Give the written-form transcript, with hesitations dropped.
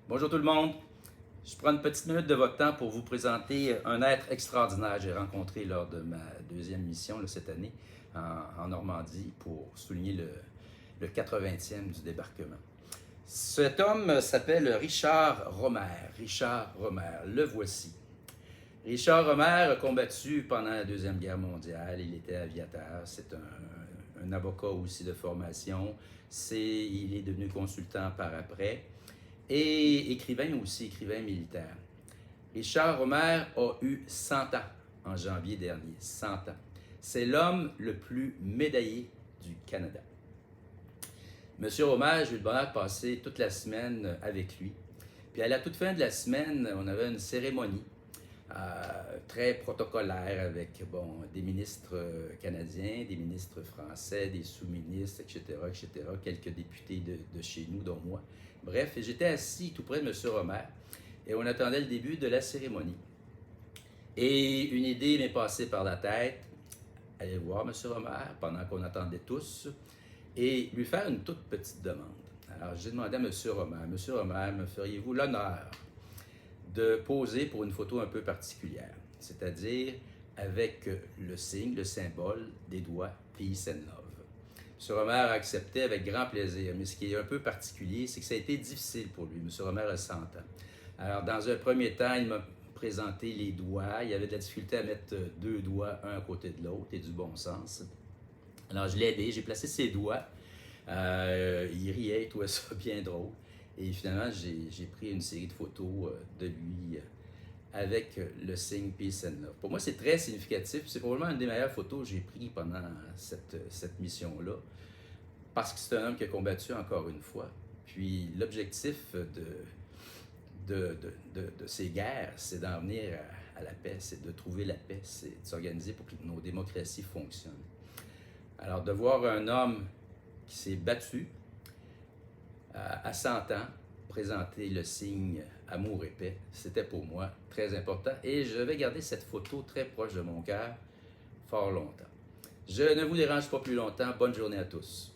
Bonjour tout le monde. Je prends une petite minute de votre temps pour vous présenter un être extraordinaire que j'ai rencontré lors de ma deuxième mission cette année en Normandie pour souligner le 80e du débarquement. Cet homme s'appelle Richard Romer. Richard Romer, le voici. Richard Romer a combattu pendant la Deuxième Guerre mondiale. Il était aviateur. C'est un avocat aussi de formation. Il est devenu consultant par après. Et écrivain aussi, écrivain militaire. Richard Romer a eu 100 ans en janvier dernier. 100 ans. C'est l'homme le plus médaillé du Canada. Monsieur Romer, j'ai eu le bonheur de passer toute la semaine avec lui. Puis à la toute fin de la semaine, on avait une cérémonie très protocolaire avec des ministres canadiens, des ministres français, des sous-ministres, etc., etc., quelques députés de chez nous, dont moi. Bref, j'étais assis tout près de M. Romer et on attendait le début de la cérémonie. Et une idée m'est passée par la tête, aller voir M. Romer pendant qu'on attendait tous et lui faire une toute petite demande. Alors j'ai demandé à M. Romer, M. Romer, me feriez-vous l'honneur de poser pour une photo un peu particulière, c'est-à-dire avec le signe, le symbole des doigts Peace and Love. M. Romer a accepté avec grand plaisir, mais ce qui est un peu particulier, c'est que ça a été difficile pour lui. M. Romer a 100 ans. Alors, dans un premier temps, il m'a présenté les doigts. Il avait de la difficulté à mettre deux doigts un à côté de l'autre et du bon sens. Alors, je l'ai aidé, j'ai placé ses doigts. Il riait, il trouvait ça bien drôle. Et finalement, j'ai pris une série de photos de lui avec le signe Peace and Love. Pour moi, c'est très significatif. C'est probablement une des meilleures photos que j'ai prises pendant cette mission-là. Parce que c'est un homme qui a combattu encore une fois. Puis l'objectif de ces guerres, c'est d'en venir à la paix, c'est de trouver la paix, c'est de s'organiser pour que nos démocraties fonctionnent. Alors, de voir un homme qui s'est battu à 100 ans, présenter le signe amour et paix, c'était pour moi très important et je vais garder cette photo très proche de mon cœur fort longtemps. Je ne vous dérange pas plus longtemps. Bonne journée à tous.